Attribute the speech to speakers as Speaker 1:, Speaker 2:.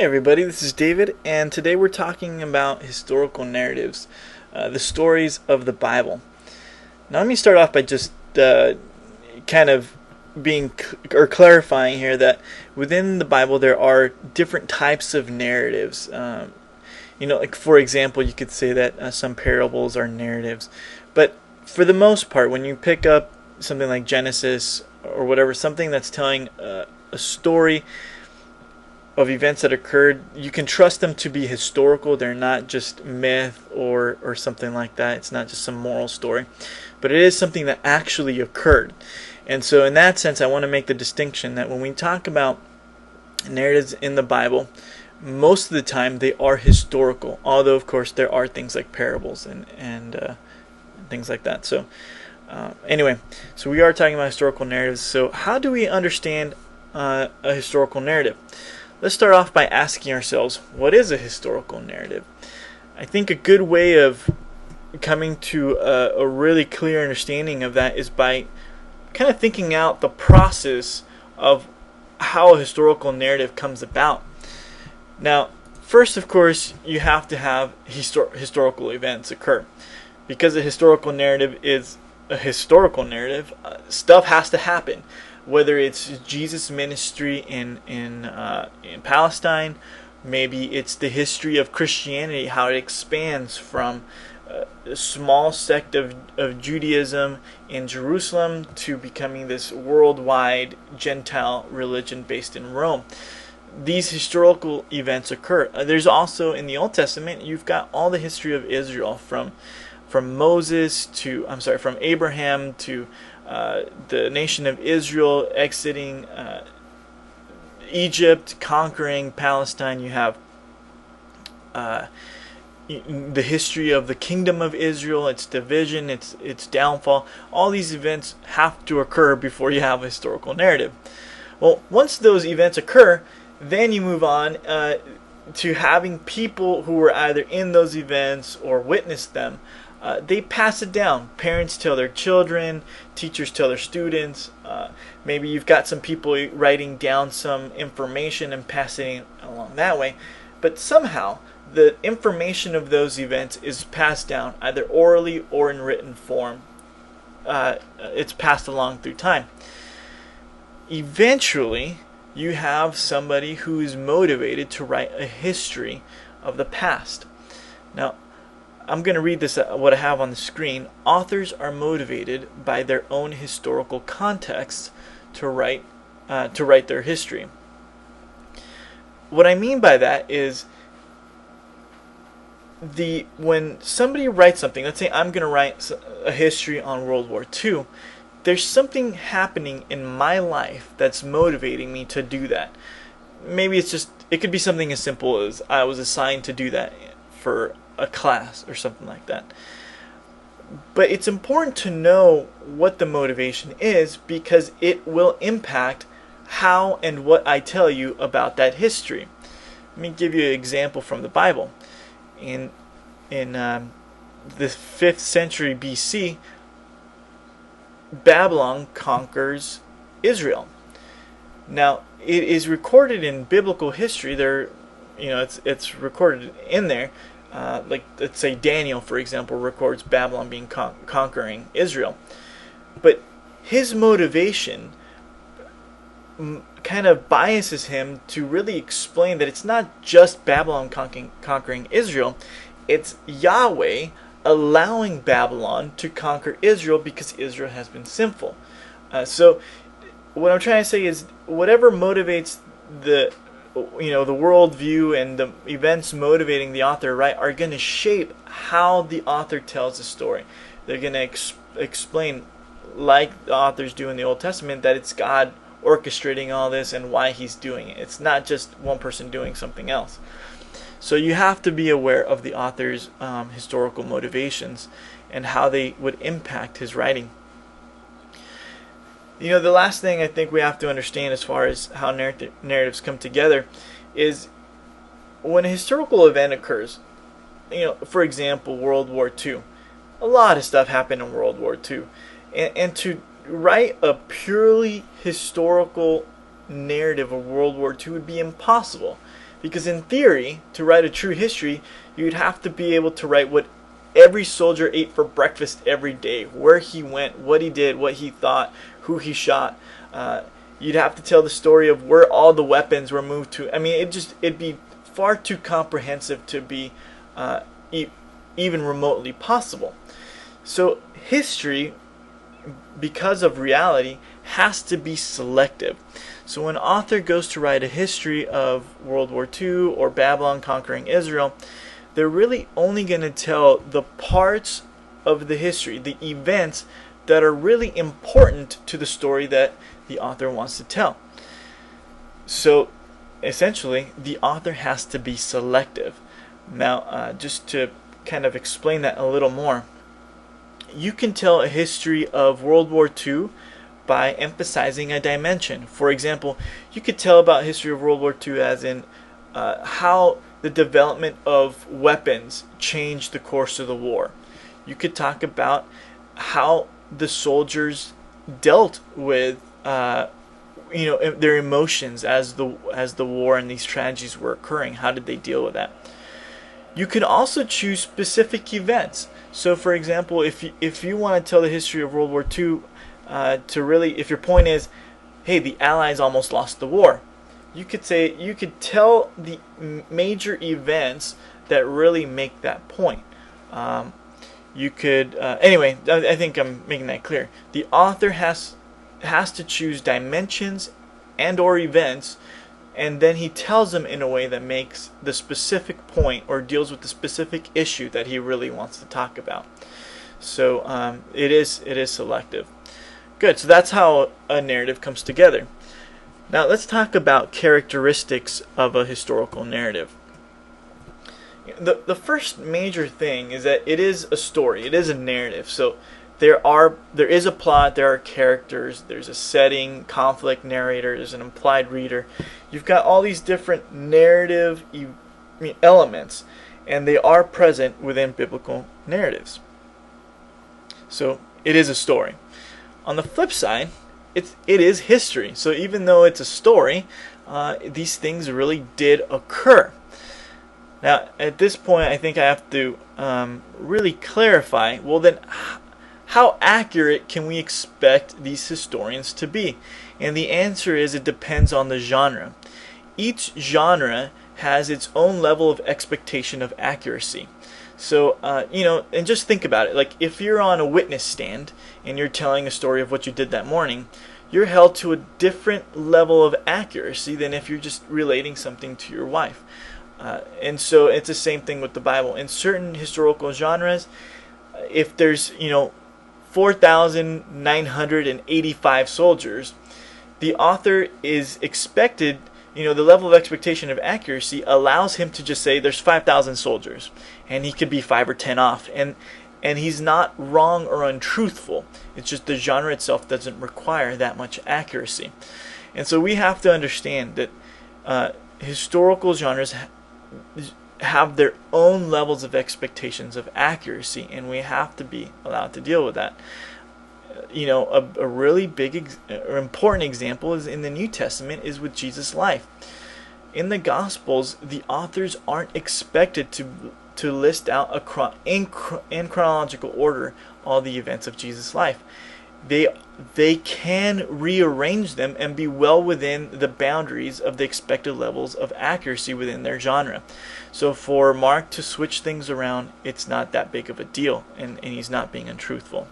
Speaker 1: Hey everybody, this is David, and today we're talking about historical narratives, the stories of the Bible. Now let me start off by just kind of clarifying here that within the Bible there are different types of narratives. Like for example, you could say that some parables are narratives, but for the most part, when you pick up something like Genesis or whatever, something that's telling a story of events that occurred, you can trust them to be historical. They're not just myth or something like that. It's not just some moral story, but it is something that actually occurred. And so in that sense, I want to make the distinction that when we talk about narratives in the Bible, most of the time they are historical, although of course there are things like parables and things like that. So anyway, so we are talking about historical narratives. So how do we understand a historical narrative? Let's start off by asking ourselves, what is a historical narrative? I think a good way of coming to a really clear understanding of that is by kind of thinking out the process of how a historical narrative comes about. Now, first, of course, you have to have historical events occur. Because a historical narrative is a historical narrative, stuff has to happen. Whether it's Jesus' ministry in Palestine, maybe it's the history of Christianity, how it expands from a small sect of Judaism in Jerusalem to becoming this worldwide Gentile religion based in Rome. These historical events occur. There's also in the Old Testament, you've got all the history of Israel from Moses to from Abraham to the nation of Israel exiting Egypt, conquering Palestine. You have the history of the kingdom of Israel, its division, its downfall. All these events have to occur before you have a historical narrative. Well, once those events occur, then you move on to having people who were either in those events or witnessed them. They pass it down. Parents tell their children, teachers tell their students. Maybe you've got some people writing down some information and passing it along that way. But somehow, the information of those events is passed down either orally or in written form. It's passed along through time. Eventually, you have somebody who is motivated to write a history of the past. Now, I'm going to read this, what I have on the screen. Authors are motivated by their own historical context to write their history. What I mean by that is when somebody writes something, let's say I'm going to write a history on World War II, there's something happening in my life that's motivating me to do that. Maybe it could be something as simple as I was assigned to do that for a class or something like that. But it's important to know what the motivation is, because it will impact how and what I tell you about that history. Let me give you an example from the Bible. In the 5th century BC, Babylon conquers Israel. Now, it is recorded in biblical history. It's recorded in there. Like, let's say Daniel, for example, records Babylon being conquering Israel. But his motivation kind of biases him to really explain that it's not just Babylon conquering Israel, it's Yahweh allowing Babylon to conquer Israel because Israel has been sinful. So what I'm trying to say is, whatever motivates the worldview and the events motivating the author, right, are going to shape how the author tells the story. They're going to explain, like the authors do in the Old Testament, that it's God orchestrating all this and why he's doing it. It's not just one person doing something else. So you have to be aware of the author's historical motivations and how they would impact his writing. The last thing I think we have to understand as far as how narratives come together is when a historical event occurs. For example, World War II. A lot of stuff happened in World War II. And to write a purely historical narrative of World War II would be impossible, Because in theory, to write a true history, you'd have to be able to write what every soldier ate for breakfast every day, where he went, what he did, what he thought, who he shot. You'd have to tell the story of where all the weapons were moved to. I mean, it'd be far too comprehensive to be even remotely possible. So history, because of reality, has to be selective. So when an author goes to write a history of World War II or Babylon conquering Israel, they're really only going to tell the parts of the history, the events that are really important to the story that the author wants to tell. So essentially, the author has to be selective. Now, just to kind of explain that a little more, you can tell a history of World War II by emphasizing a dimension. For example, you could tell about history of World War II as in how the development of weapons changed the course of the war. You could talk about how the soldiers dealt with their emotions as the war and these tragedies were occurring. How did they deal with that? You can also choose specific events. So, for example, if you want to tell the history of World War II, if your point is, hey, the Allies almost lost the war, you could tell the major events that really make that point. Anyway, I think I'm making that clear. The author has to choose dimensions and or events, and then he tells them in a way that makes the specific point or deals with the specific issue that he really wants to talk about. So it is selective. Good. So that's how a narrative comes together. Now let's talk about characteristics of a historical narrative. The first major thing is that it is a story. It is a narrative. So there is a plot, there are characters, there's a setting, conflict, narrator, there's an implied reader. You've got all these different narrative elements, and they are present within biblical narratives. So it is a story. On the flip side, it is history. So even though it's a story, these things really did occur. Now, at this point, I think I have to really clarify, well then, how accurate can we expect these historians to be? And the answer is it depends on the genre. Each genre has its own level of expectation of accuracy. So, and just think about it. Like, if you're on a witness stand and you're telling a story of what you did that morning, you're held to a different level of accuracy than if you're just relating something to your wife. And so it's the same thing with the Bible. In certain historical genres, if there's, 4,985 soldiers, the author is expected, the level of expectation of accuracy allows him to just say there's 5,000 soldiers, and he could be 5 or 10 off, and he's not wrong or untruthful. It's just the genre itself doesn't require that much accuracy. And so we have to understand that historical genres have their own levels of expectations of accuracy, and we have to be allowed to deal with that. A really big or important example is in the New Testament is with Jesus' life. In the Gospels, the authors aren't expected to list out in chronological order all the events of Jesus' life. They can rearrange them and be well within the boundaries of the expected levels of accuracy within their genre. So for Mark to switch things around, it's not that big of a deal, and he's not being untruthful.